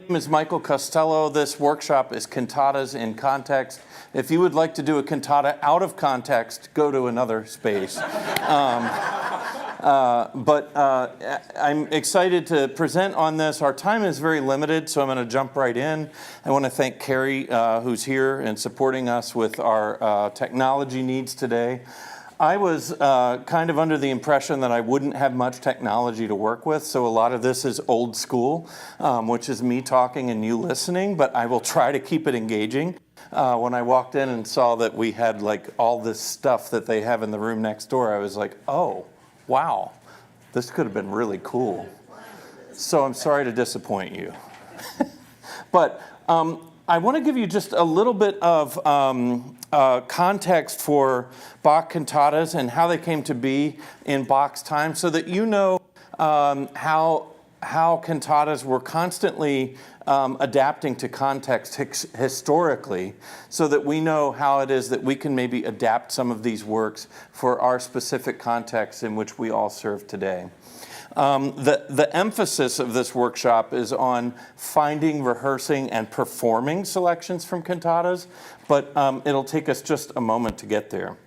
name is Michael Costello. This workshop is Cantatas in Context. If you would like to do a cantata out of context, go to another space. I'm excited to present on this. Our time is very limited, so I'm going to jump right in. I want to thank Carrie, who's here and supporting us with our technology needs today. I was kind of under the impression that I wouldn't have much technology to work with, so a lot of this is old school, which is me talking and you listening, but I will try to keep it engaging. When I walked in and saw that we had like all this stuff that they have in the room next door, I was like, oh, wow, this could have been really cool. So I'm sorry to disappoint you. But I want to give you just a little bit of context for Bach cantatas and how they came to be in Bach's time, so that you know how cantatas were constantly adapting to context historically, so that we know how it is that we can maybe adapt some of these works for our specific context in which we all serve today. The emphasis of this workshop is on finding, rehearsing, and performing selections from cantatas, but it'll take us just a moment to get there.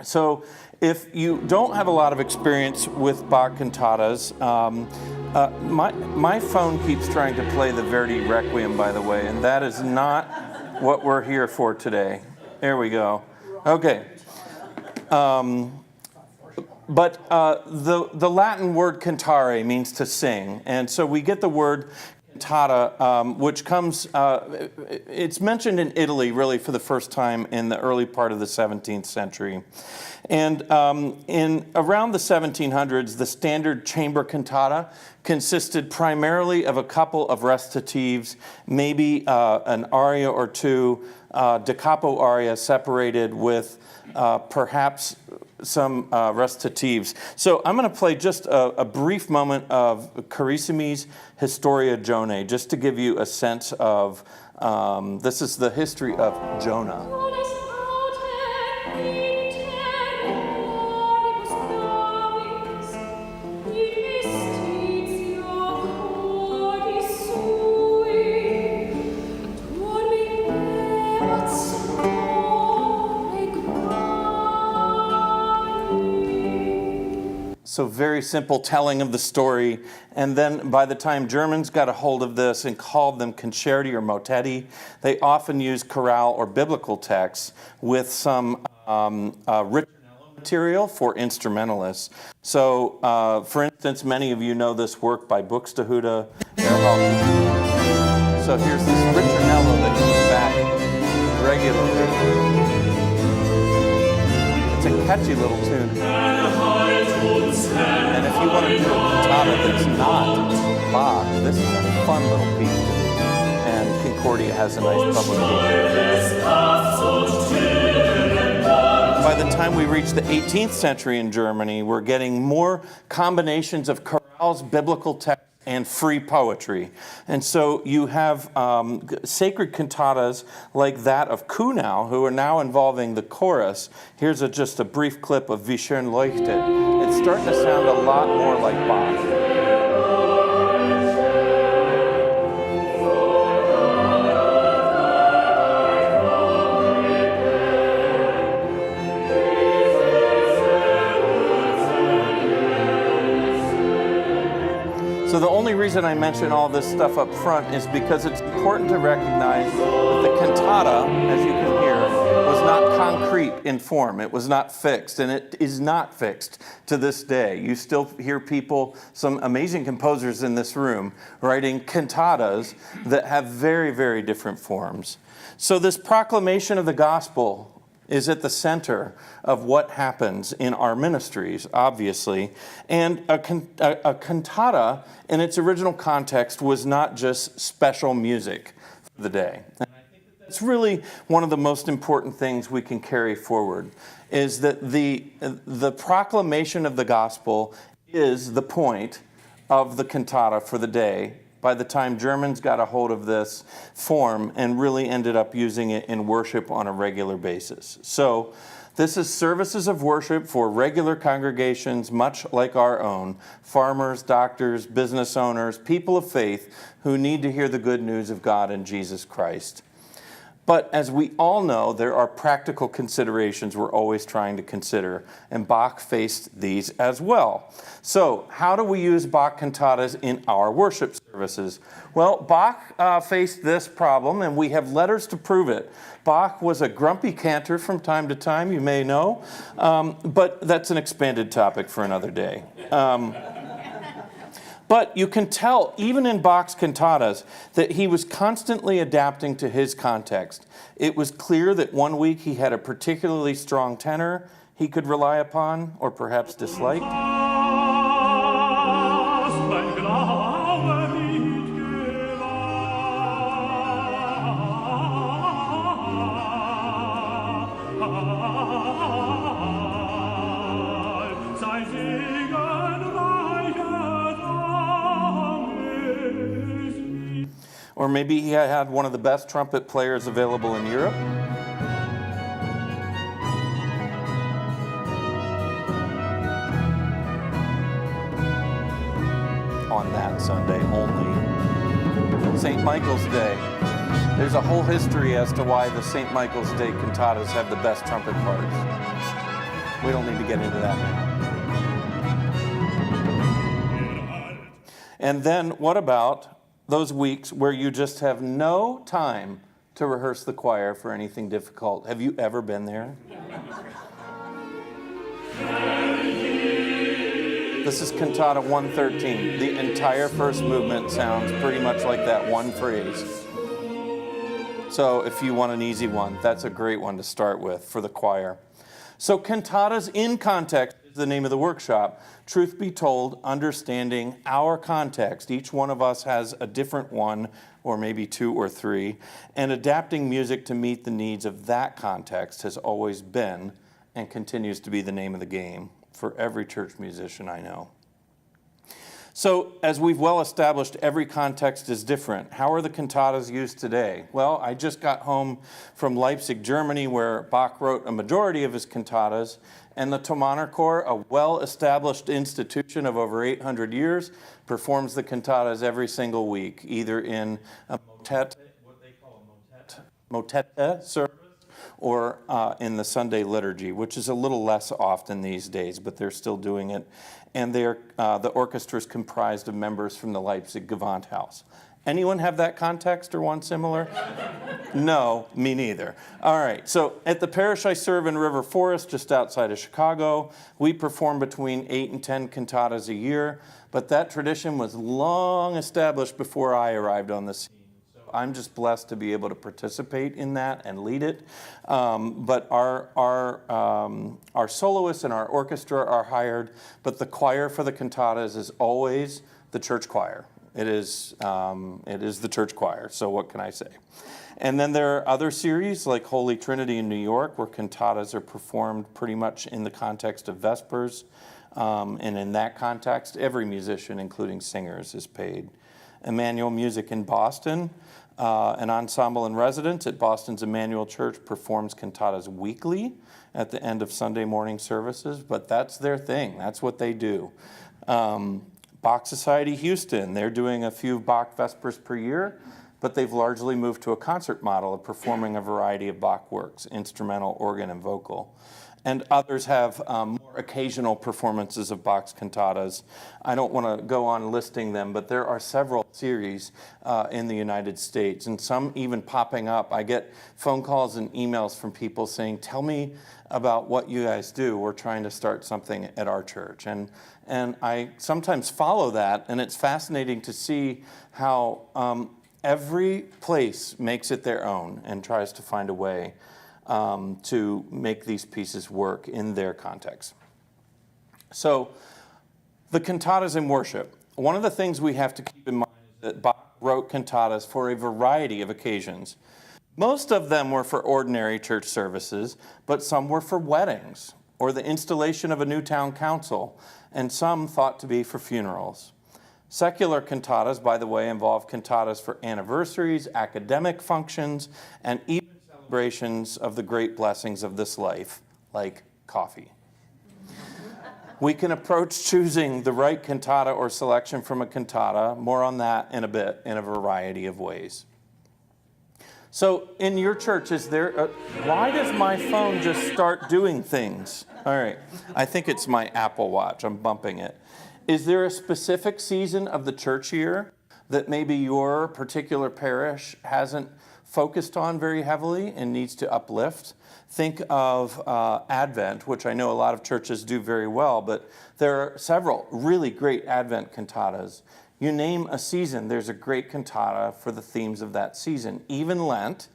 So if you don't have a lot of experience with Bach cantatas, my phone keeps trying to play the Verdi Requiem, by the way, and that is not what we're here for today. There we go. Okay. But the Latin word cantare means to sing, and so we get the word cantata, which comes, it's mentioned in Italy really for the first time in the early part of the 17th century. And in around the 1700s, the standard chamber cantata consisted primarily of a couple of recitatives, maybe an aria or two, da capo aria separated with perhaps some recitatives. So I'm going to play just a brief moment of Carissimi's Historia Jonae, just to give you a sense of, this is the history of Jonah. So very simple telling of the story. And then by the time Germans got a hold of this and called them concerti or motetti, they often used chorale or biblical texts with some ritornello material for instrumentalists. So for instance, many of you know this work by Buxtehude. So here's this ritornello that comes back regularly. It's a catchy little tune. And if you want to do a cantata that's not Bach, this is a fun little piece to do. And Concordia has a nice publication. By the time we reach the 18th century in Germany, we're getting more combinations of chorales, biblical text, and free poetry. And so you have sacred cantatas like that of Kuhnau, who are now involving the chorus. Here's just a brief clip of Wie schön leuchtet. It's starting to sound a lot more like Bach. So the only reason I mention all this stuff up front is because it's important to recognize that the cantata, as you can hear, was not concrete in form. It was not fixed, and it is not fixed to this day. You still hear people, some amazing composers in this room, writing cantatas that have very, very different forms. So this proclamation of the gospel is at the center of what happens in our ministries, obviously. And a cantata, in its original context, was not just special music for the day. And I think that's really one of the most important things we can carry forward, is that the proclamation of the gospel is the point of the cantata for the day, by the time Germans got a hold of this form and really ended up using it in worship on a regular basis. So This is services of worship for regular congregations, much like our own, farmers, doctors, business owners, people of faith who need to hear the good news of God and Jesus Christ. But as we all know, there are practical considerations we're always trying to consider, and Bach faced these as well. So, how do we use Bach cantatas in our worship services? Well, Bach faced this problem, and we have letters to prove it. Bach was a grumpy cantor from time to time, you may know, but that's an expanded topic for another day. But you can tell, even in Bach's cantatas, that he was constantly adapting to his context. It was clear that one week he had a particularly strong tenor he could rely upon, or perhaps dislike. Or maybe he had one of the best trumpet players available in Europe. On that Sunday only. St. Michael's Day. There's a whole history as to why the St. Michael's Day cantatas have the best trumpet parts. We don't need to get into that now. And then what about those weeks where you just have no time to rehearse the choir for anything difficult? Have you ever been there? This is Cantata 113. The entire first movement sounds pretty much like that one phrase. So if you want an easy one, that's a great one to start with for the choir. So cantatas in context is the name of the workshop. Truth be told, understanding our context. Each one of us has a different one, or maybe two or three, and adapting music to meet the needs of that context has always been and continues to be the name of the game for every church musician I know. So, as we've well established, every context is different. How are the cantatas used today? Well, I just got home from Leipzig, Germany, where Bach wrote a majority of his cantatas, and the Thomaner Chor, a well-established institution of over 800 years, performs the cantatas every single week, either in a motet, what they call a motetta service, or in the Sunday liturgy, which is a little less often these days, but they're still doing it. And the orchestra is comprised of members from the Leipzig Gewandhaus. Anyone have that context or one similar? No, me neither. All right, so at the parish I serve in River Forest, just outside of Chicago, we perform between 8 and 10 cantatas a year, but that tradition was long established before I arrived on the scene. I'm just blessed to be able to participate in that and lead it. But our soloists and our orchestra are hired, but the choir for the cantatas is always the church choir. It is the church choir, so what can I say? And then there are other series like Holy Trinity in New York, where cantatas are performed pretty much in the context of Vespers. And in that context, every musician, including singers, is paid. Emmanuel Music in Boston, an ensemble in residence at Boston's Emmanuel Church performs cantatas weekly at the end of Sunday morning services, but that's their thing. That's what they do. Bach Society Houston, they're doing a few Bach Vespers per year, but they've largely moved to a concert model of performing a variety of Bach works, instrumental, organ, and vocal. And others have more occasional performances of Bach's cantatas. I don't want to go on listing them, but there are several series in the United States, and some even popping up. I get phone calls and emails from people saying, tell me about what you guys do. We're trying to start something at our church. And I sometimes follow that, and it's fascinating to see how every place makes it their own and tries to find a way to make these pieces work in their context. So, the cantatas in worship. One of the things we have to keep in mind is that Bach wrote cantatas for a variety of occasions. Most of them were for ordinary church services, but some were for weddings or the installation of a new town council, and some thought to be for funerals. Secular cantatas, by the way, involve cantatas for anniversaries, academic functions, and even celebrations of the great blessings of this life, like coffee. We can approach choosing the right cantata or selection from a cantata, more on that in a bit, in a variety of ways. So in your church, why does my phone just start doing things? All right, I think it's my Apple Watch, I'm bumping it. Is there a specific season of the church year that maybe your particular parish hasn't focused on very heavily and needs to uplift? Think of Advent, which I know a lot of churches do very well, but there are several really great Advent cantatas. You name a season, there's a great cantata for the themes of that season. Even Lent,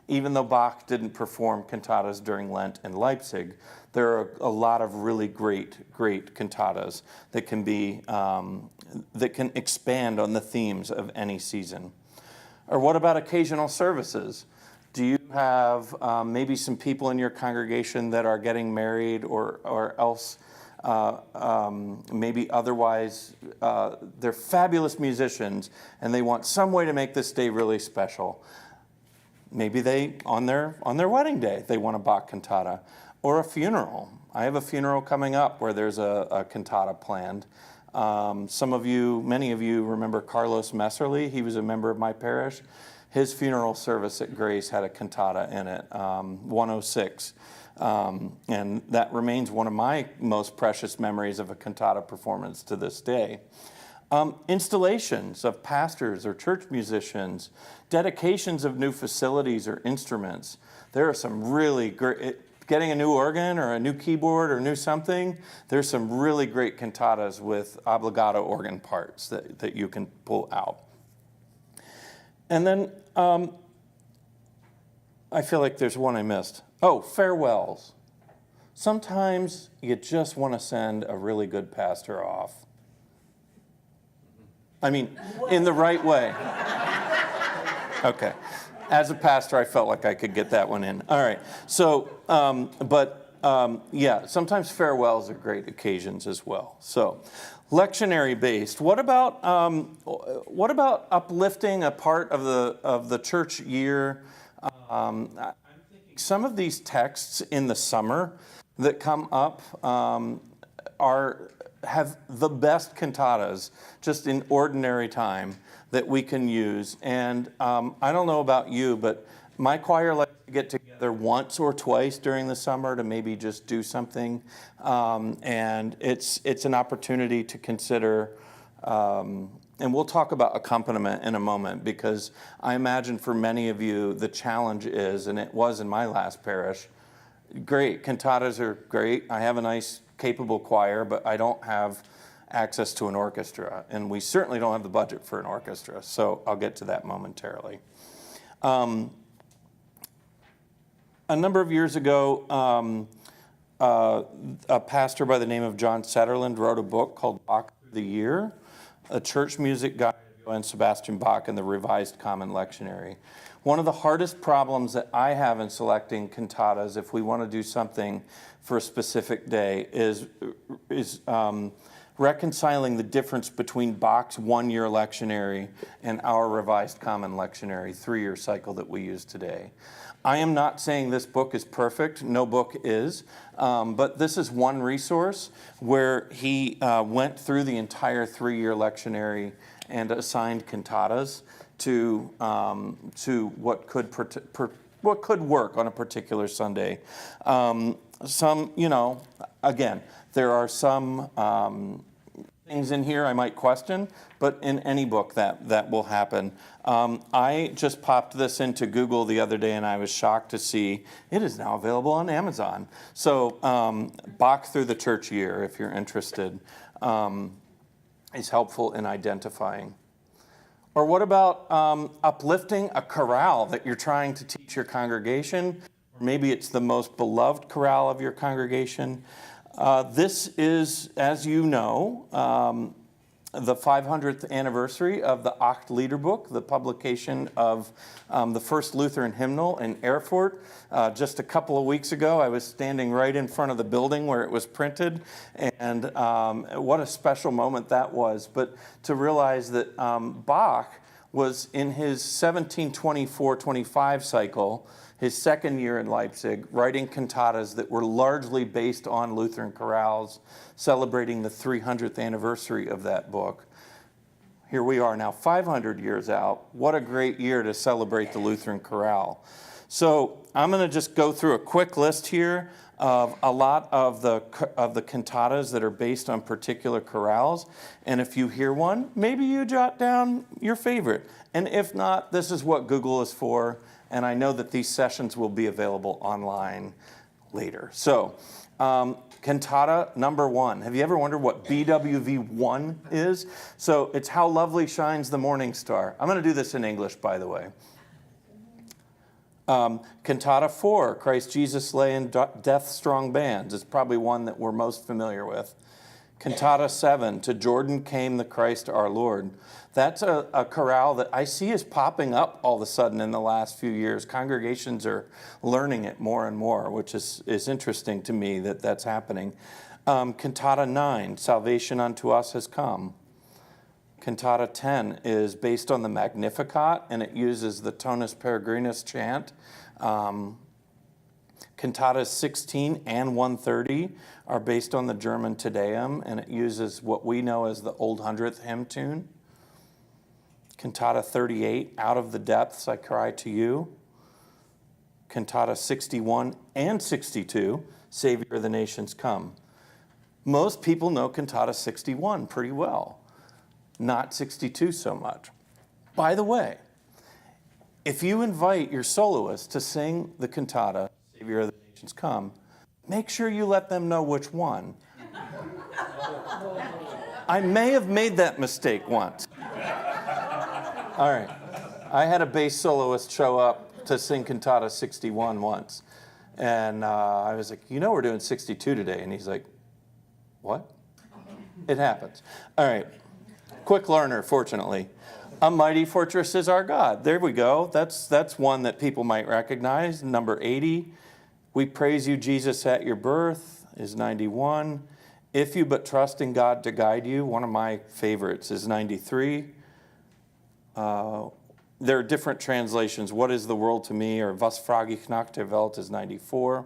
even though Bach didn't perform cantatas during Lent in Leipzig, there are a lot of really great cantatas that can be that can expand on the themes of any season. Or what about occasional services? Do you have maybe some people in your congregation that are getting married or else maybe otherwise they're fabulous musicians and they want some way to make this day really special? Maybe they, on their wedding day, they want a Bach cantata. Or a funeral. I have a funeral coming up where there's a cantata planned. Many of you remember Carlos Messerly. He was a member of my parish. His funeral service at Grace had a cantata in it, 106. And that remains one of my most precious memories of a cantata performance to this day. Installations of pastors or church musicians, dedications of new facilities or instruments. There are some really great, getting a new organ or a new keyboard or new something, there's some really great cantatas with obligato organ parts that you can pull out. And then I feel like there's one I missed. Oh, farewells. Sometimes you just want to send a really good pastor off. I mean, in the right way. Okay. As a pastor, I felt like I could get that one in. All right. So, yeah, sometimes farewells are great occasions as well. So, lectionary based. What about uplifting a part of the church year? I'm thinking some of these texts in the summer that come up have the best cantatas just in ordinary time that we can use. And I don't know about you, but my choir likes to get together once or twice during the summer to maybe just do something. And it's an opportunity to consider, and we'll talk about accompaniment in a moment, because I imagine for many of you the challenge is, and it was in my last parish, great, cantatas are great. I have a nice, capable choir, but I don't have access to an orchestra, and we certainly don't have the budget for an orchestra, so I'll get to that momentarily. A number of years ago, a pastor by the name of John Setterland wrote a book called Bach Through the Year, a church music guide to Johann Sebastian Bach and the Revised Common Lectionary. One of the hardest problems that I have in selecting cantatas, if we want to do something for a specific day, is reconciling the difference between Bach's one-year lectionary and our Revised Common Lectionary 3-year cycle that we use today. I am not saying this book is perfect. No book is. But this is one resource where he went through the entire 3-year lectionary and assigned cantatas to what could work on a particular Sunday. Again, there are some things in here I might question, but in any book that will happen. I just popped this into Google the other day, and I was shocked to see it is now available on Amazon. So Bach Through the Church Year, if you're interested, is helpful in identifying. Or what about uplifting a chorale that you're trying to teach your congregation? Or maybe it's the most beloved chorale of your congregation. This is, as you know, the 500th anniversary of the Acht Liederbuch, the publication of the first Lutheran hymnal in Erfurt. Just a couple of weeks ago, I was standing right in front of the building where it was printed, and what a special moment that was. But to realize that Bach was in his 1724-25 cycle, his second year in Leipzig, writing cantatas that were largely based on Lutheran chorales, celebrating the 300th anniversary of that book. Here we are now 500 years out. What a great year to celebrate the Lutheran chorale. So I'm going to just go through a quick list here of a lot of the cantatas that are based on particular chorales. And if you hear one, maybe you jot down your favorite. And if not, this is what Google is for. And I know that these sessions will be available online later. So cantata number 1. Have you ever wondered what BWV1 is? So it's How Lovely Shines the Morning Star. I'm going to do this in English, by the way. Cantata 4, Christ Jesus lay in death's strong bands. It's probably one that we're most familiar with. Cantata 7, To Jordan Came the Christ our Lord. That's a chorale that I see is popping up all of a sudden in the last few years. Congregations are learning it more and more, which is interesting to me that that's happening. Cantata 9, Salvation unto us has come. Cantata 10 is based on the Magnificat, and it uses the Tonus Peregrinus chant. Cantatas 16 and 130 are based on the German Te Deum, and it uses what we know as the Old Hundredth hymn tune. Cantata 38, Out of the Depths I Cry to You. Cantata 61 and 62, Savior of the Nations Come. Most people know Cantata 61 pretty well. Not 62 so much. By the way, if you invite your soloist to sing the cantata, Savior of the Nations Come, make sure you let them know which one. I may have made that mistake once. All right. I had a bass soloist show up to sing Cantata 61 once. And I was like, we're doing 62 today. And he's like, what? It happens. All right. Quick learner, fortunately. A mighty fortress is our God. There we go. That's one that people might recognize. Number 80, We Praise You, Jesus, at Your Birth is 91. If You But Trust in God to Guide You, one of my favorites, is 93. There are different translations. What is the world to me? Or Was frage ich nach der Welt is 94.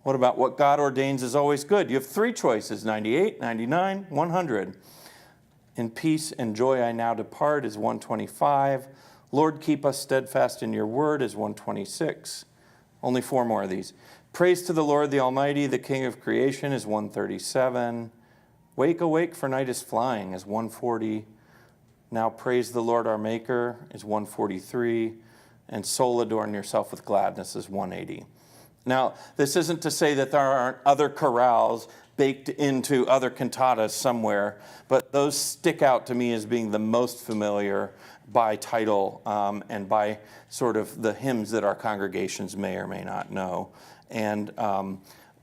What about What God Ordains is Always Good? You have 3 choices, 98, 99, 100. In Peace and Joy I Now Depart is 125. Lord, Keep Us Steadfast in Your Word is 126. Only 4 more of these. Praise to the Lord the Almighty, the King of Creation is 137. Wake, awake, for night is flying is 140. Now Praise the Lord our Maker is 143. And Soul, Adorn Yourself with Gladness is 180. Now, this isn't to say that there aren't other chorales baked into other cantatas somewhere, but those stick out to me as being the most familiar by title and by sort of the hymns that our congregations may or may not know. And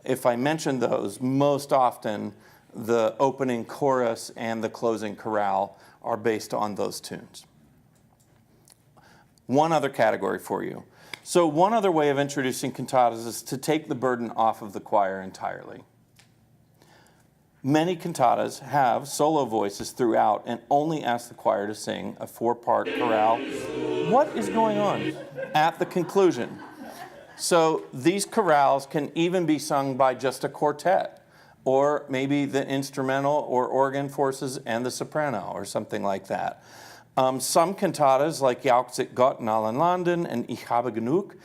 if I mention those, most often the opening chorus and the closing chorale are based on those tunes. One other category for you. So one other way of introducing cantatas is to take the burden off of the choir entirely. Many cantatas have solo voices throughout and only ask the choir to sing a 4-part chorale. What is going on? At the conclusion. So these chorales can even be sung by just a quartet, or maybe the instrumental or organ forces and the soprano, or something like that. Some cantatas, like Jauchzet Gott in allen Landen and Ich habe genug,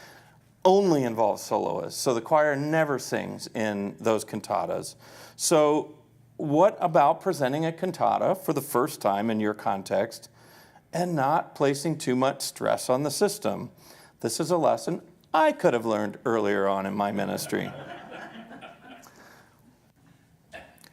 only involve soloists. So the choir never sings in those cantatas. So what about presenting a cantata for the first time in your context and not placing too much stress on the system? This is a lesson I could have learned earlier on in my ministry.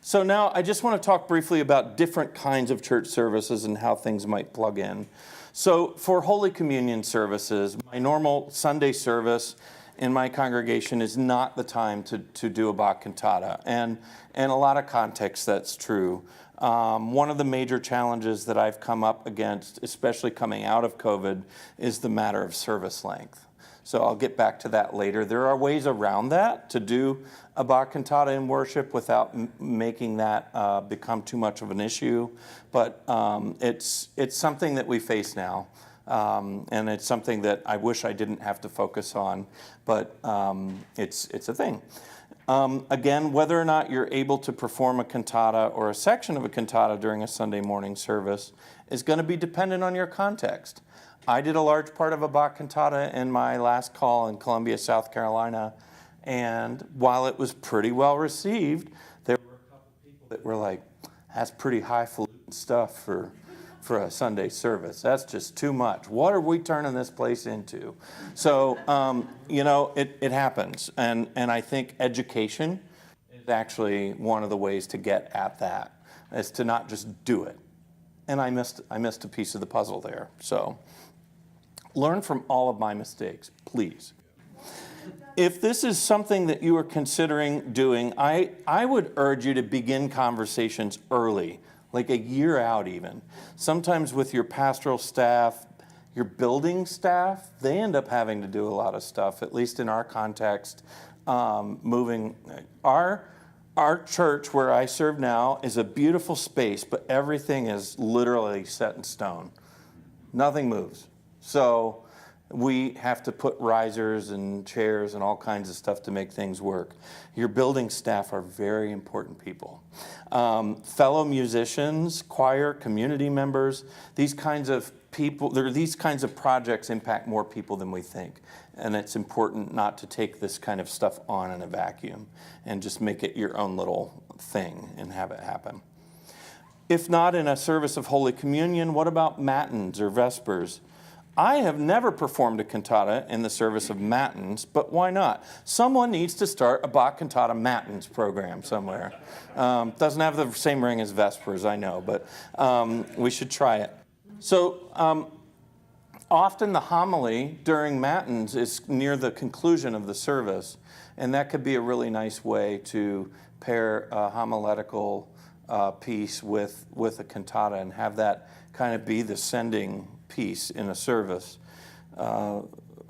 So now I just want to talk briefly about different kinds of church services and how things might plug in. So for Holy Communion services, my normal Sunday service in my congregation is not the time to do a Bach cantata. And in a lot of contexts, that's true. One of the major challenges that I've come up against, especially coming out of COVID, is the matter of service length. So I'll get back to that later. There are ways around that to do a Bach cantata in worship without making that become too much of an issue. But it's something that we face now. And it's something that I wish I didn't have to focus on, but it's a thing. Again, whether or not you're able to perform a cantata or a section of a cantata during a Sunday morning service is going to be dependent on your context. I did a large part of a Bach cantata in my last call in Columbia, South Carolina, and while it was pretty well received, there were a couple people that were like, that's pretty highfalutin stuff for a Sunday service. That's just too much. What are we turning this place into? So, it happens. And I think education is actually one of the ways to get at that, is to not just do it. And I missed a piece of the puzzle there. So learn from all of my mistakes, please. If this is something that you are considering doing, I would urge you to begin conversations early, like a year out even. Sometimes with your pastoral staff, your building staff, they end up having to do a lot of stuff, at least in our context, moving. Our church where I serve now is a beautiful space, but everything is literally set in stone. Nothing moves. So we have to put risers and chairs and all kinds of stuff to make things work. Your building staff are very important people. Fellow musicians, choir, community members, these kinds of people, these kinds of projects impact more people than we think. And it's important not to take this kind of stuff on in a vacuum and just make it your own little thing and have it happen. If not in a service of Holy Communion, what about matins or vespers? I have never performed a cantata in the service of matins, but why not? Someone needs to start a Bach cantata matins program somewhere. Doesn't have the same ring as vespers, I know, but we should try it. So often the homily during matins is near the conclusion of the service, and that could be a really nice way to pair a homiletical piece with a cantata and have that kind of be the sending piece in a service.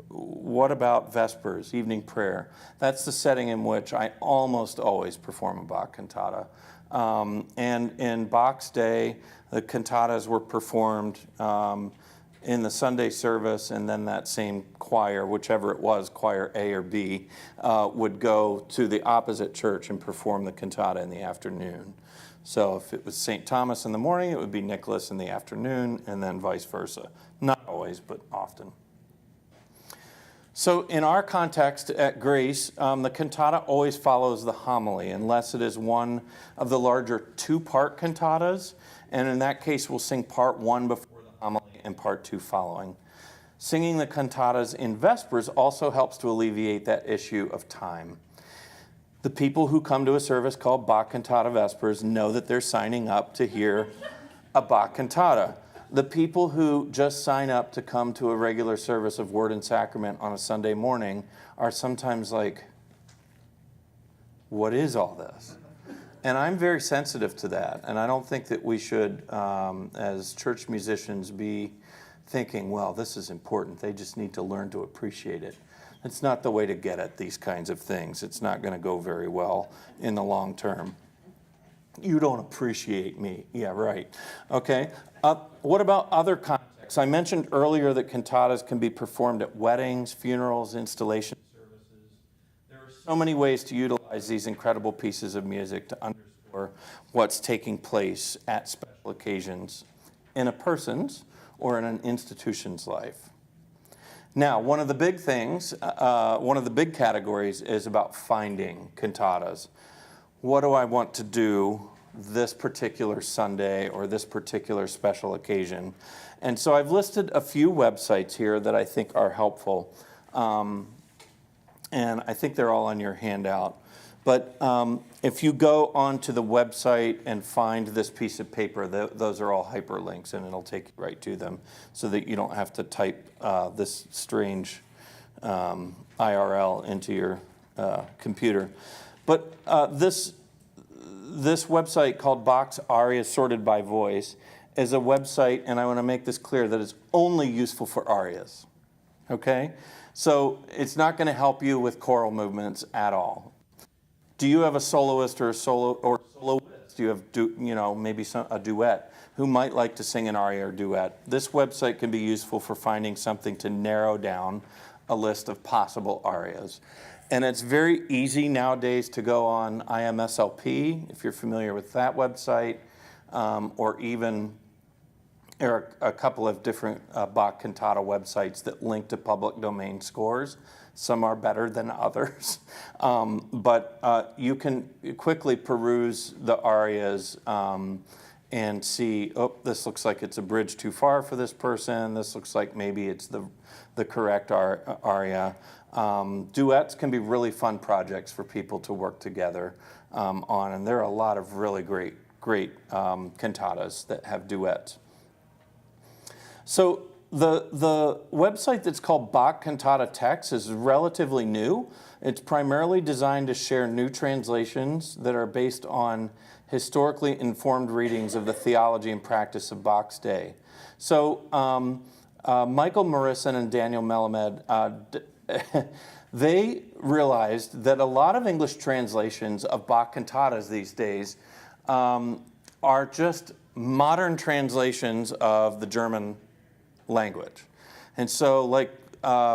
What about Vespers, evening prayer? That's the setting in which I almost always perform a Bach cantata. And in Bach's day, the cantatas were performed in the Sunday service, and then that same choir, whichever it was, choir A or B, would go to the opposite church and perform the cantata in the afternoon. So if it was St. Thomas in the morning, it would be Nicholas in the afternoon, and then vice versa. Not always, but often. So in our context at Grace, the cantata always follows the homily, unless it is one of the larger two-part cantatas. And in that case, we'll sing part one before the homily and part two following. Singing the cantatas in Vespers also helps to alleviate that issue of time. The people who come to a service called Bach Cantata Vespers know that they're signing up to hear a Bach cantata. The people who just sign up to come to a regular service of Word and Sacrament on a Sunday morning are sometimes like, what is all this? And I'm very sensitive to that. And I don't think that we should, as church musicians, be thinking, well, this is important. They just need to learn to appreciate it. It's not the way to get at these kinds of things. It's not going to go very well in the long term. You don't appreciate me. Yeah, right. Okay. What about other contexts? I mentioned earlier that cantatas can be performed at weddings, funerals, installation services. There are so many ways to utilize these incredible pieces of music to underscore what's taking place at special occasions in a person's or in an institution's life. Now, one of the big things, one of the big categories is about finding cantatas. What do I want to do this particular Sunday or this particular special occasion? And so I've listed a few websites here that I think are helpful. And I think they're all on your handout. But if you go onto the website and find this piece of paper, those are all hyperlinks, and it'll take you right to them so that you don't have to type this strange IRL into your computer. But this this website called Bach's Arias Sorted by Voice is a website, and I want to make this clear, that is only useful for arias, okay? So it's not going to help you with choral movements at all. Do you have a soloist or a soloist? Do you have, maybe a duet who might like to sing an aria or duet? This website can be useful for finding something to narrow down a list of possible arias. And it's very easy nowadays to go on IMSLP, if you're familiar with that website, or even there are a couple of different Bach cantata websites that link to public domain scores. Some are better than others. But you can quickly peruse the arias and see, oh, this looks like it's a bridge too far for this person. This looks like maybe it's the correct aria. Duets can be really fun projects for people to work together on, and there are a lot of really great cantatas that have duets. So the website that's called Bach Cantata Text is relatively new. It's primarily designed to share new translations that are based on historically informed readings of the theology and practice of Bach's day. So Michael Morrison and Daniel Melamed, they realized that a lot of English translations of Bach cantatas these days are just modern translations of the German language. And so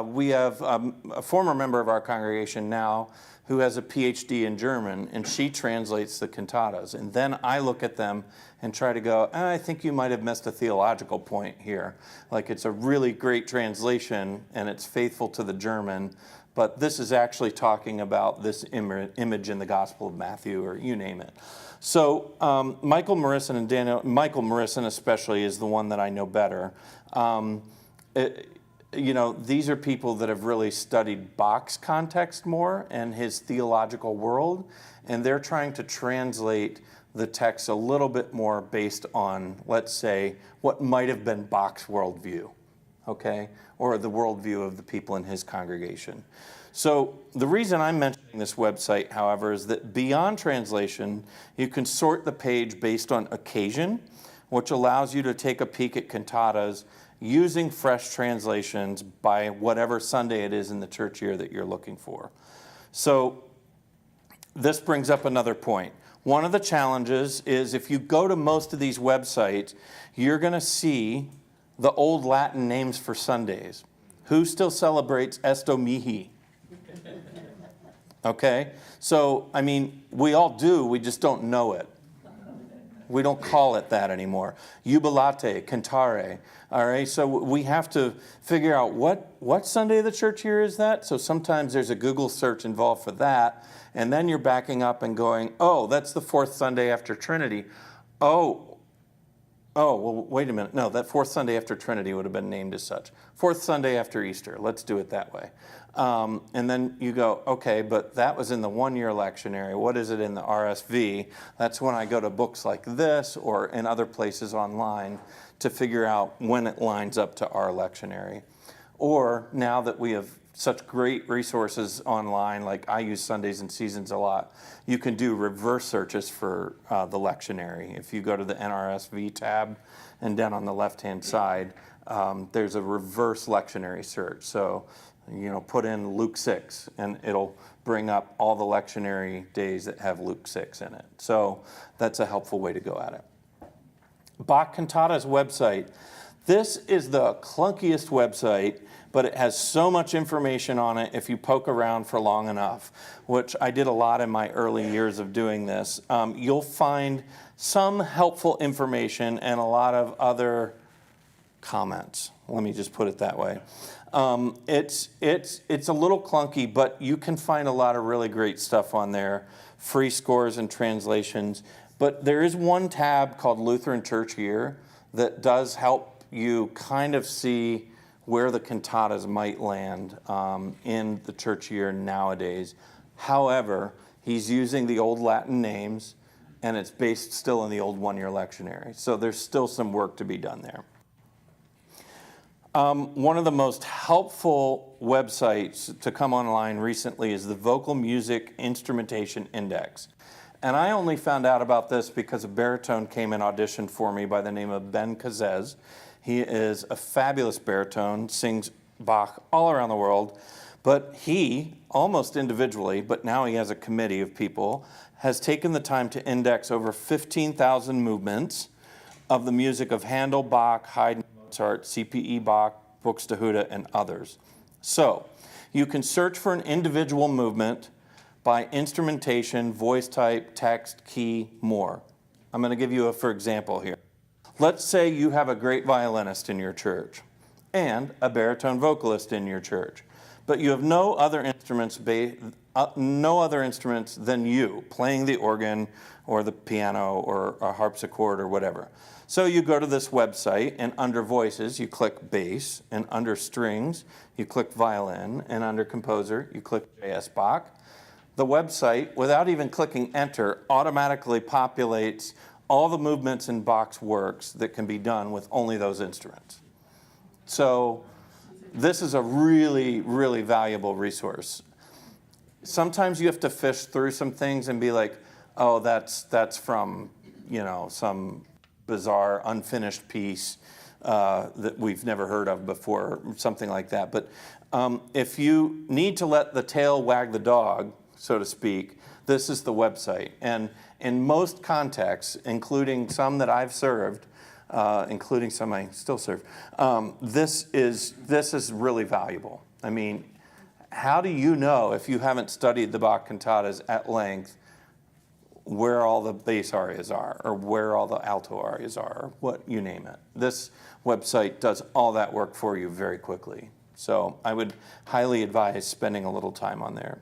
we have a former member of our congregation now who has a PhD in German, and she translates the cantatas. And then I look at them and try to go, I think you might have missed a theological point here. Like, it's a really great translation and it's faithful to the German, but this is actually talking about this image in the Gospel of Matthew, or you name it. So Michael Morrison and Daniel, Michael Morrison especially is the one that I know better. These are people that have really studied Bach's context more and his theological world, and they're trying to translate the text a little bit more based on, let's say, what might have been Bach's worldview, okay, or the worldview of the people in his congregation. So the reason I'm mentioning this website, however, is that beyond translation, you can sort the page based on occasion, which allows you to take a peek at cantatas using fresh translations by whatever Sunday it is in the church year that you're looking for. So this brings up another point. One of the challenges is if you go to most of these websites, you're going to see the old Latin names for Sundays. Who still celebrates Esto Mihi? Okay? So, I mean, we all do, we just don't know it. We don't call it that anymore. Jubilate, cantare. All right, so we have to figure out what Sunday of the church year is that? So sometimes there's a Google search involved for that, and then you're backing up and going, oh, that's the fourth Sunday after Trinity. Oh, well, wait a minute. No, that fourth Sunday after Trinity would have been named as such. Fourth Sunday after Easter. Let's do it that way. And then you go, okay, but that was in the one-year lectionary. What is it in the RSV? That's when I go to books like this or in other places online to figure out when it lines up to our lectionary. Or now that we have such great resources online, like I use Sundays and Seasons a lot, you can do reverse searches for the lectionary. If you go to the NRSV tab and down on the left-hand side, there's a reverse lectionary search. So, put in Luke 6 and it'll bring up all the lectionary days that have Luke 6 in it. So that's a helpful way to go at it. Bach Cantata's website. This is the clunkiest website, but it has so much information on it if you poke around for long enough, which I did a lot in my early years of doing this. You'll find some helpful information and a lot of other comments. Let me just put it that way. It's a little clunky, but you can find a lot of really great stuff on there, free scores and translations. But there is one tab called Lutheran Church Year that does help you kind of see where the cantatas might land in the church year nowadays. However, he's using the old Latin names, and it's based still in the old one-year lectionary. So there's still some work to be done there. One of the most helpful websites to come online recently is the Vocal Music Instrumentation Index. And I only found out about this because a baritone came and auditioned for me by the name of Ben Kazez. He is a fabulous baritone, sings Bach all around the world, but he, almost individually, but now he has a committee of people, has taken the time to index over 15,000 movements of the music of Handel, Bach, Haydn, Mozart, CPE Bach, Buxtehude, and others. So, you can search for an individual movement by instrumentation, voice type, text, key, more. I'm going to give you a for example here. Let's say you have a great violinist in your church and a baritone vocalist in your church, but you have no other instruments than you playing the organ or the piano or a harpsichord or whatever. So you go to this website, and under voices you click bass, and under strings you click violin, and under composer you click J.S. Bach. The website, without even clicking enter, automatically populates all the movements in Bach's works that can be done with only those instruments. So this is a really, really valuable resource. Sometimes you have to fish through some things and be like, oh, that's from, some bizarre unfinished piece that we've never heard of before, something like that. But if you need to let the tail wag the dog, so to speak, this is the website. And in most contexts, including some that I've served, including some I still serve, this is really valuable. I mean, how do you know, if you haven't studied the Bach cantatas at length, where all the bass arias are, or where all the alto arias are, or what, you name it. This website does all that work for you very quickly. So I would highly advise spending a little time on there.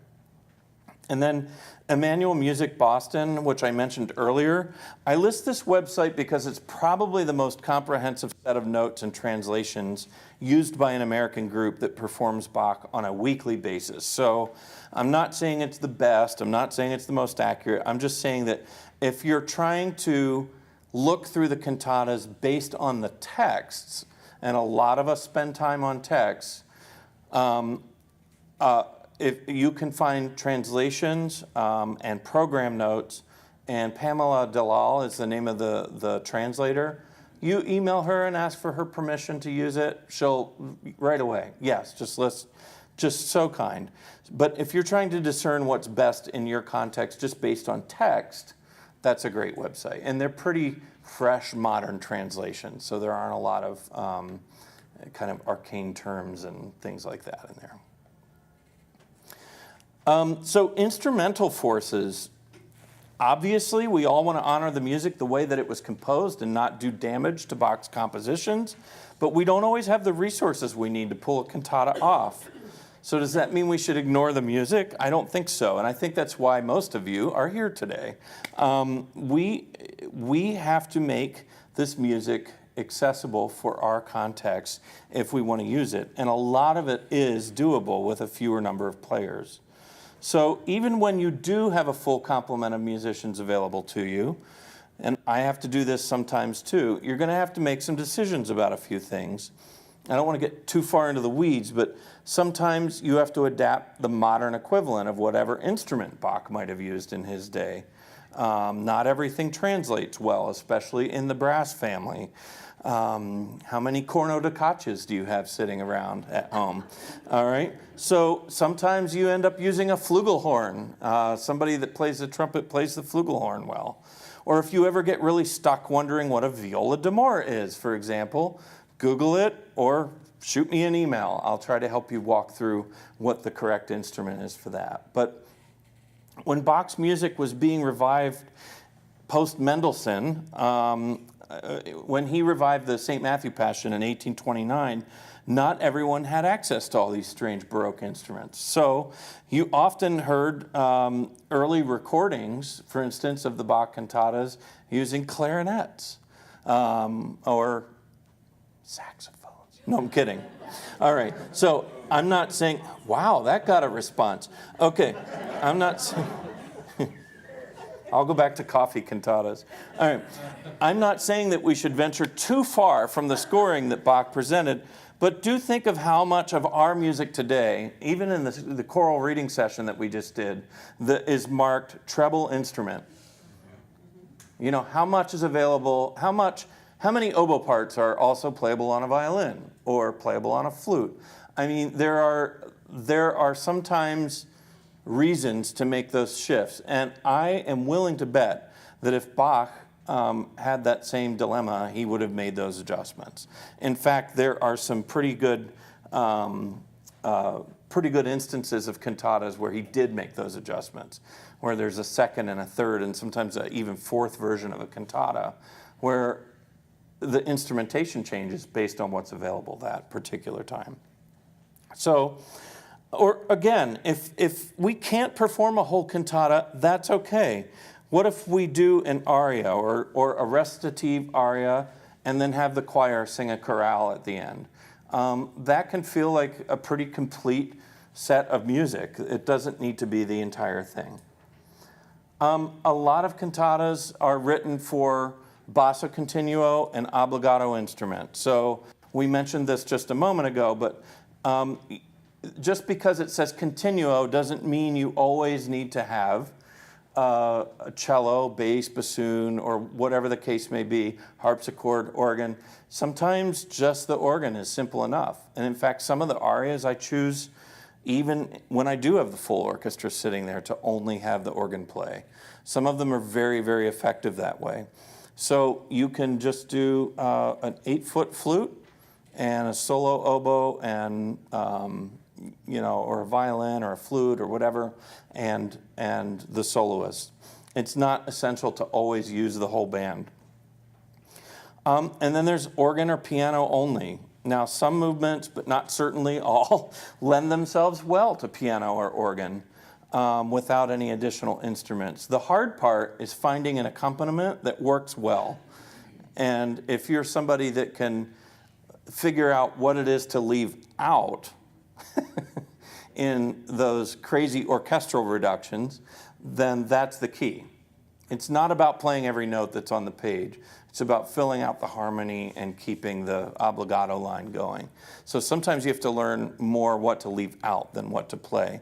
And then Emmanuel Music Boston, which I mentioned earlier. I list this website because it's probably the most comprehensive set of notes and translations used by an American group that performs Bach on a weekly basis. So I'm not saying it's the best, I'm not saying it's the most accurate, I'm just saying that if you're trying to look through the cantatas based on the texts, and a lot of us spend time on texts, if you can find translations and program notes, and Pamela Dalal is the name of the translator. You email her and ask for her permission to use it. She'll right away. Yes, just so kind. But if you're trying to discern what's best in your context just based on text, that's a great website. And they're pretty fresh, modern translations, so there aren't a lot of kind of arcane terms and things like that in there. So instrumental forces, obviously we all want to honor the music the way that it was composed and not do damage to Bach's compositions, but we don't always have the resources we need to pull a cantata off. So does that mean we should ignore the music? I don't think so, and I think that's why most of you are here today. We have to make this music accessible for our context if we want to use it, and a lot of it is doable with a fewer number of players. So even when you do have a full complement of musicians available to you, and I have to do this sometimes too, you're going to have to make some decisions about a few things. I don't want to get too far into the weeds, but sometimes you have to adapt the modern equivalent of whatever instrument Bach might have used in his day. Not everything translates well, especially in the brass family. How many corno da caccias do you have sitting around at home? All right. So sometimes you end up using a flugelhorn. Somebody that plays the trumpet plays the flugelhorn well. Or if you ever get really stuck wondering what a viola d'amore is, for example, Google it or shoot me an email. I'll try to help you walk through what the correct instrument is for that. But when Bach's music was being revived post-Mendelssohn, when he revived the St. Matthew Passion in 1829, not everyone had access to all these strange Baroque instruments. So you often heard early recordings, for instance, of the Bach cantatas using clarinets or saxophones. No, I'm kidding. All right, so I'm not saying, wow, that got a response. Okay, I'm not saying... I'll go back to coffee cantatas. All right. I'm not saying that we should venture too far from the scoring that Bach presented, but do think of how much of our music today, even in the choral reading session that we just did, that is marked treble instrument. You know, how much is available, how many oboe parts are also playable on a violin or playable on a flute? I mean, there are sometimes reasons to make those shifts. And I am willing to bet that if Bach had that same dilemma, he would have made those adjustments. In fact, there are some pretty good instances of cantatas where he did make those adjustments, where there's a second and a third and sometimes an even fourth version of a cantata, where the instrumentation changes based on what's available that particular time. So, or again, if we can't perform a whole cantata, that's okay. What if we do an aria or a recitative aria and then have the choir sing a chorale at the end? That can feel like a pretty complete set of music. It doesn't need to be the entire thing. A lot of cantatas are written for basso continuo and obbligato instrument. So we mentioned this just a moment ago, but just because it says continuo doesn't mean you always need to have a cello, bass, bassoon, or whatever the case may be, harpsichord, organ. Sometimes just the organ is simple enough. And in fact, some of the arias I choose, even when I do have the full orchestra sitting there, to only have the organ play. Some of them are very, very effective that way. So you can just do an 8-foot flute and a solo oboe and or a violin or a flute or whatever, and the soloist. It's not essential to always use the whole band. And then there's organ or piano only. Now, some movements, but not certainly all, lend themselves well to piano or organ without any additional instruments. The hard part is finding an accompaniment that works well. And if you're somebody that can figure out what it is to leave out in those crazy orchestral reductions, then that's the key. It's not about playing every note that's on the page. It's about filling out the harmony and keeping the obbligato line going. So sometimes you have to learn more what to leave out than what to play.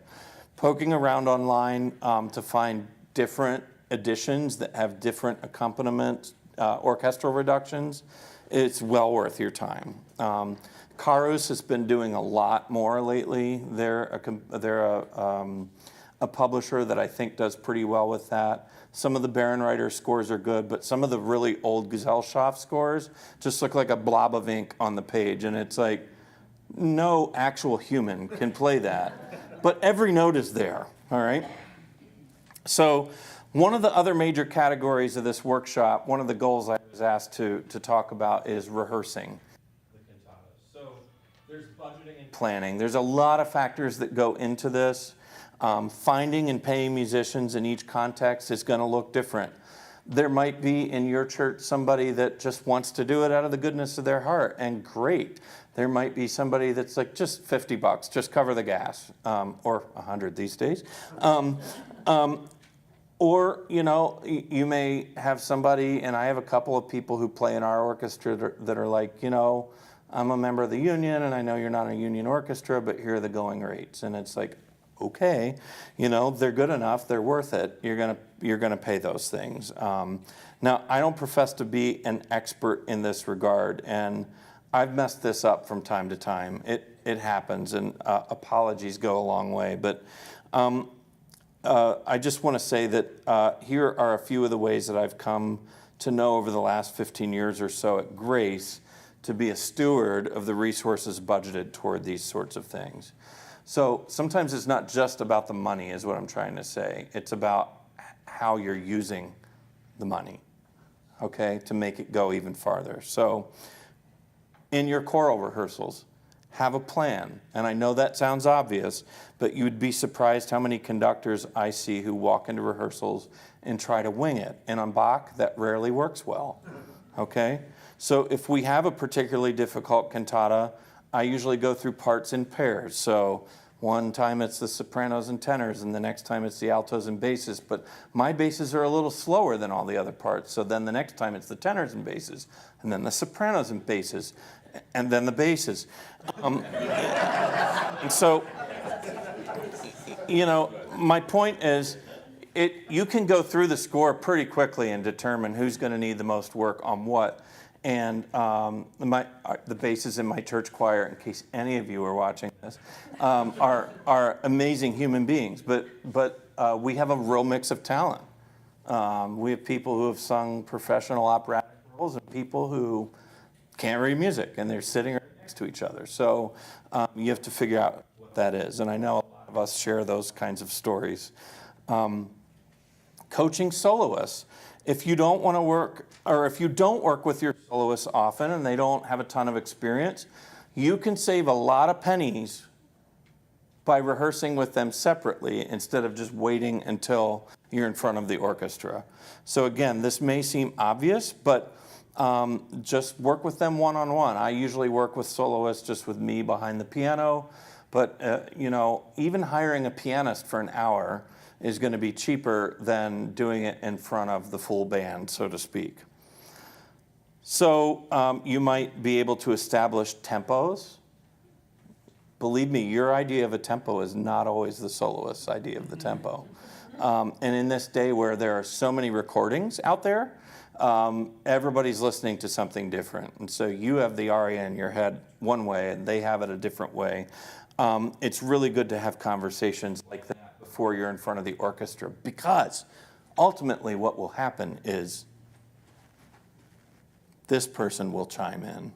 Poking around online to find different editions that have different accompaniment orchestral reductions, it's well worth your time. Karus has been doing a lot more lately. They're a publisher that I think does pretty well with that. Some of the Barenreiter scores are good, but some of the really old Gesellschaft scores just look like a blob of ink on the page, and it's like, no actual human can play that. But every note is there, all right? So one of the other major categories of this workshop, one of the goals I was asked to talk about is rehearsing the cantatas. So there's budgeting and planning. There's a lot of factors that go into this. Finding and paying musicians in each context is going to look different. There might be in your church somebody that just wants to do it out of the goodness of their heart, and great. There might be somebody that's like, just $50, just cover the gas, or 100 these days. Or, you may have somebody, and I have a couple of people who play in our orchestra that are like, I'm a member of the union, and I know you're not a union orchestra, but here are the going rates. And it's like, okay, they're good enough, they're worth it. You're gonna pay those things. Now, I don't profess to be an expert in this regard, and I've messed this up from time to time. It happens, and apologies go a long way. But I just want to say that here are a few of the ways that I've come to know over the last 15 years or so at Grace to be a steward of the resources budgeted toward these sorts of things. So sometimes it's not just about the money, is what I'm trying to say. It's about how you're using the money, okay, to make it go even farther. So in your choral rehearsals, have a plan. And I know that sounds obvious, but you'd be surprised how many conductors I see who walk into rehearsals and try to wing it. And on Bach, that rarely works well, okay? So if we have a particularly difficult cantata, I usually go through parts in pairs. So one time it's the sopranos and tenors, and the next time it's the altos and basses. But my basses are a little slower than all the other parts. So then the next time it's the tenors and basses, and then the sopranos and basses, and then the basses. And so, my point is, You can go through the score pretty quickly and determine who's going to need the most work on what. And the basses in my church choir, in case any of you are watching this, are amazing human beings. But we have a real mix of talent. We have people who have sung professional operatic roles and people who can't read music, and they're sitting right next to each other. So you have to figure out what that is. And I know a lot of us share those kinds of stories. Coaching soloists. If you don't want to work, or if you don't work with your soloists often and they don't have a ton of experience, you can save a lot of pennies by rehearsing with them separately instead of just waiting until you're in front of the orchestra. So again, this may seem obvious, but just work with them one-on-one. I usually work with soloists just with me behind the piano, but even hiring a pianist for an hour is going to be cheaper than doing it in front of the full band, so to speak. So you might be able to establish tempos. Believe me, your idea of a tempo is not always the soloist's idea of the tempo. And in this day where there are so many recordings out there, everybody's listening to something different. And so you have the aria in your head one way and they have it a different way. It's really good to have conversations like that before you're in front of the orchestra, because ultimately what will happen is this person will chime in,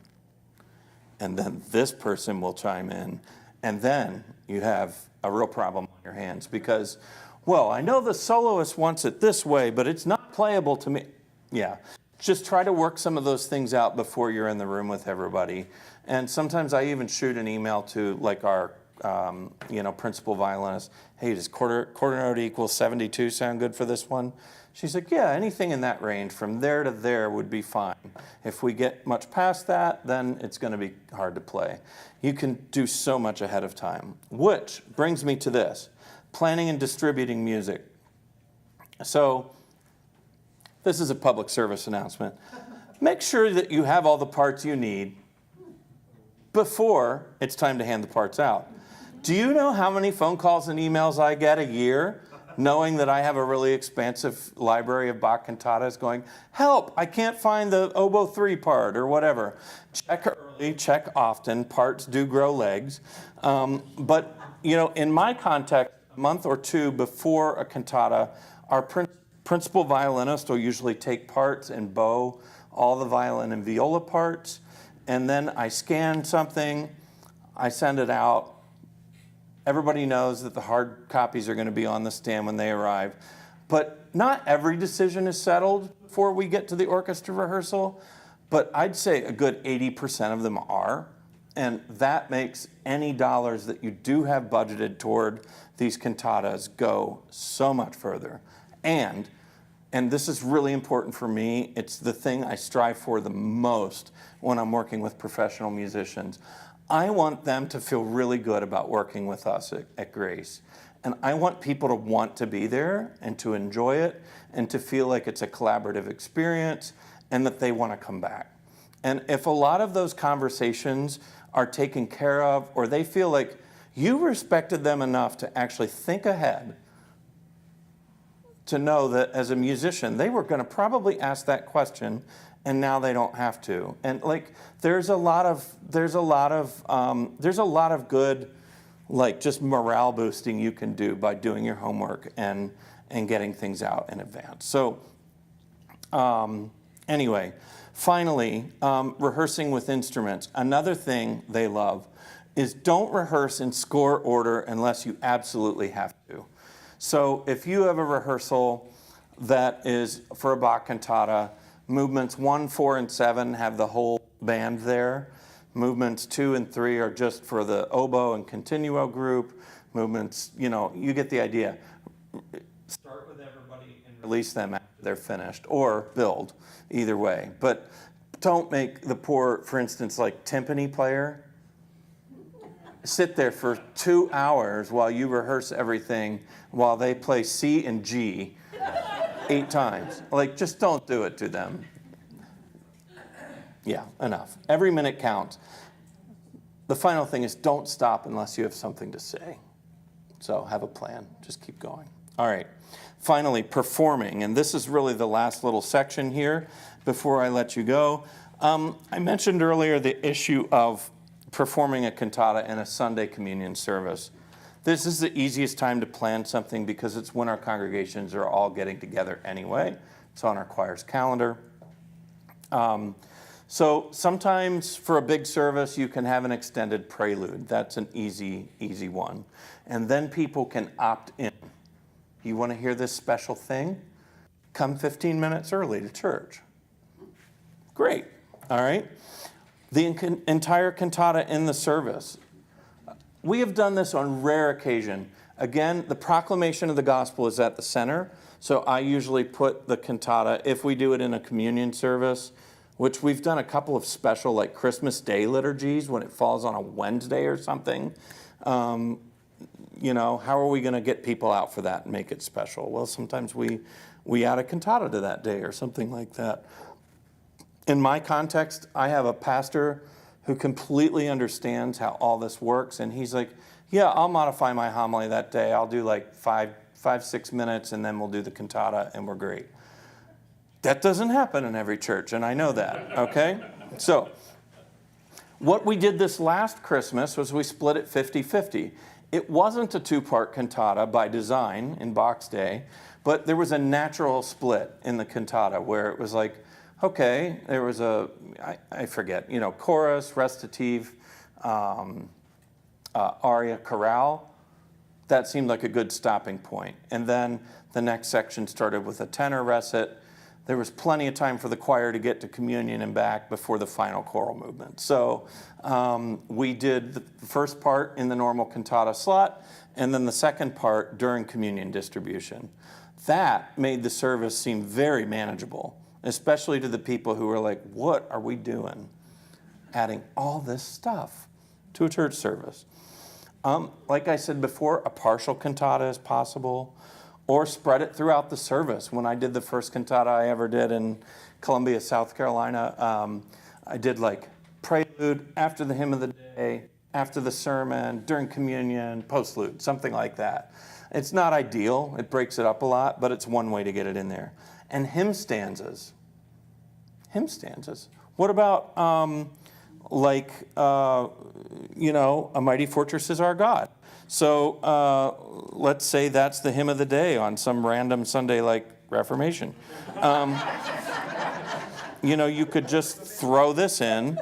and then this person will chime in, and then you have a real problem on your hands because, well, I know the soloist wants it this way, but it's not playable to me. Yeah, just try to work some of those things out before you're in the room with everybody. And sometimes I even shoot an email to like our principal violinist. Hey, does quarter note equals 72 sound good for this one? She's like, yeah, anything in that range from there to there would be fine. If we get much past that, then it's going to be hard to play. You can do so much ahead of time, which brings me to this, planning and distributing music. So this is a public service announcement. Make sure that you have all the parts you need before it's time to hand the parts out. Do you know how many phone calls and emails I get a year knowing that I have a really expansive library of Bach cantatas going, help, I can't find the oboe 3 part or whatever. Check early, check often, parts do grow legs. But in my context, a month or two before a cantata, our principal violinist will usually take parts and bow all the violin and viola parts, and then I scan something, I send it out. Everybody knows that the hard copies are going to be on the stand when they arrive. But not every decision is settled before we get to the orchestra rehearsal, but I'd say a good 80% of them are. And that makes any dollars that you do have budgeted toward these cantatas go so much further. And this is really important for me, it's the thing I strive for the most when I'm working with professional musicians. I want them to feel really good about working with us at Grace. And I want people to want to be there and to enjoy it and to feel like it's a collaborative experience and that they want to come back. And if a lot of those conversations are taken care of, or they feel like you respected them enough to actually think ahead, to know that as a musician, they were going to probably ask that question, and now they don't have to. And there's a lot of good, just morale boosting you can do by doing your homework and getting things out in advance. So anyway, finally, rehearsing with instruments. Another thing they love is don't rehearse in score order unless you absolutely have to. So if you have a rehearsal that is for a Bach cantata, movements 1, 4, and 7 have the whole band there. Movements 2 and 3 are just for the oboe and continuo group. Movements, you get the idea. Start with everybody and release them after they're finished, or build, either way. But don't make the poor, for instance, timpani player sit there for 2 hours while you rehearse everything while they play C and G 8 times. Just don't do it to them. Yeah, enough. Every minute counts. The final thing is don't stop unless you have something to say. So have a plan. Just keep going. All right. Finally, performing, and this is really the last little section here before I let you go. I mentioned earlier the issue of performing a cantata in a Sunday communion service. This is the easiest time to plan something because it's when our congregations are all getting together anyway. It's on our choir's calendar. So sometimes for a big service, you can have an extended prelude. That's an easy one. And then people can opt in. You want to hear this special thing? Come 15 minutes early to church. Great. All right. The entire cantata in the service. We have done this on rare occasion. Again, the proclamation of the gospel is at the center. So I usually put the cantata, if we do it in a communion service, which we've done a couple of special like Christmas Day liturgies when it falls on a Wednesday or something. You know, how are we going to get people out for that and make it special? Well, sometimes we add a cantata to that day or something like that. In my context, I have a pastor who completely understands how all this works, and he's like, yeah, I'll modify my homily that day. I'll do like 6 minutes, and then we'll do the cantata, and we're great. That doesn't happen in every church, and I know that, okay? So what we did this last Christmas was we split it 50-50. It wasn't a 2-part cantata by design in Box Day, but there was a natural split in the cantata where it was like, okay, there was I forget, you know, chorus, recitative, aria, chorale. That seemed like a good stopping point. And then the next section started with a tenor recit. There was plenty of time for the choir to get to communion and back before the final choral movement. So we did the first part in the normal cantata slot, and then the second part during communion distribution. That made the service seem very manageable, especially to the people who were like, what are we doing? Adding all this stuff to a church service. Like I said before, a partial cantata is possible, or spread it throughout the service. When I did the first cantata I ever did in Columbia, South Carolina, I did like prelude, after the hymn of the day, after the sermon, during communion, postlude, something like that. It's not ideal. It breaks it up a lot, but it's one way to get it in there. And hymn stanzas. Hymn stanzas. What about you know, A Mighty Fortress is Our God. So let's say that's the hymn of the day on some random Sunday like Reformation. You know, you could just throw this in.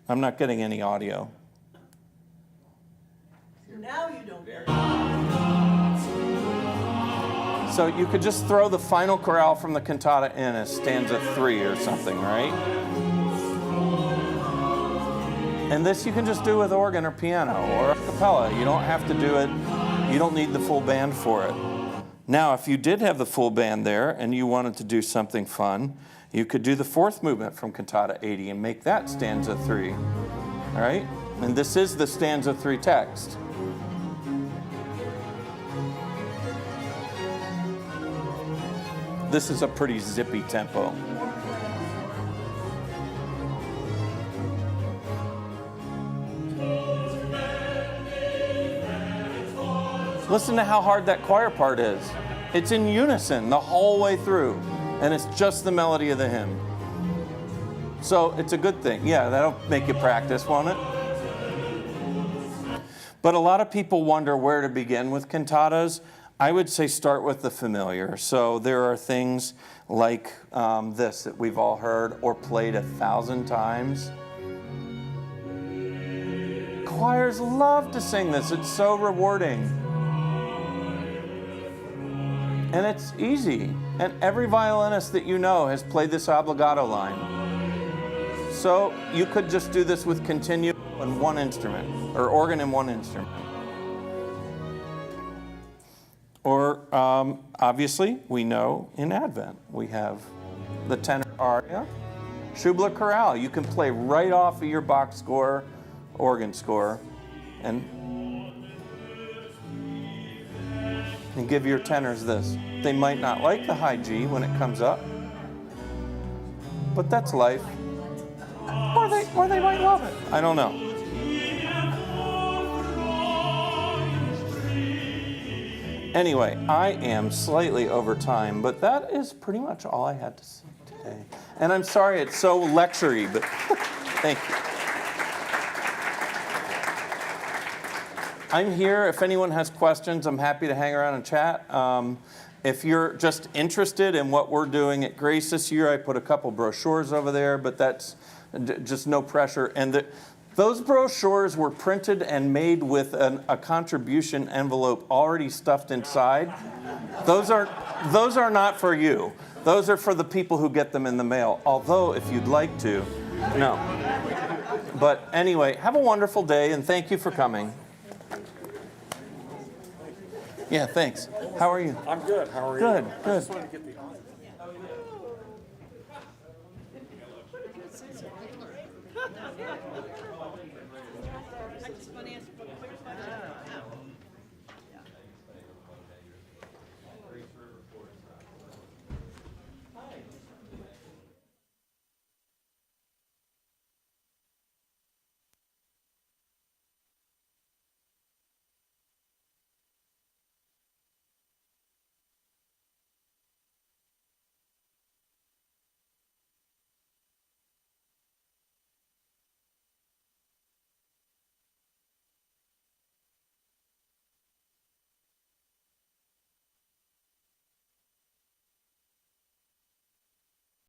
I'm not getting any audio. Now you don't get it. So you could just throw the final chorale from the cantata in as stanza 3 or something, right? And this you can just do with organ or piano or a cappella. You don't have to do it. You don't need the full band for it. Now, if you did have the full band there and you wanted to do something fun, you could do the 4th movement from Cantata 80 and make that stanza 3. All right? And this is the stanza 3 text. This is a pretty zippy tempo. Listen to how hard that choir part is. It's in unison the whole way through, and it's just the melody of the hymn. So it's a good thing. Yeah, that'll make you practice, won't it? But a lot of people wonder where to begin with cantatas. I would say start with the familiar. So there are things like this that we've all heard or played 1,000 times. Choirs love to sing this. It's so rewarding. And it's easy. And every violinist that you know has played this obligato line. So you could just do this with continuo in one instrument, or organ in one instrument. Or obviously, we know in Advent, we have the tenor aria, Schubler chorale. You can play right off of your Bach score, organ score, and give your tenors this. They might not like the high G when it comes up, but that's life. Or they might love it. I don't know. Anyway, I am slightly over time, but that is pretty much all I had to say today. And I'm sorry it's so lecture-y, but thank you. I'm here. If anyone has questions, I'm happy to hang around and chat. If you're just interested in what we're doing at Grace this year, I put a couple brochures over there, but that's just no pressure. And those brochures were printed and made with a contribution envelope already stuffed inside. Those are not for you. Those are for the people who get them in the mail. Although, if you'd like to, no. But anyway, have a wonderful day, and thank you for coming. Yeah, thanks. How are you? I'm good. How are you? Good, I good. just wanted to get the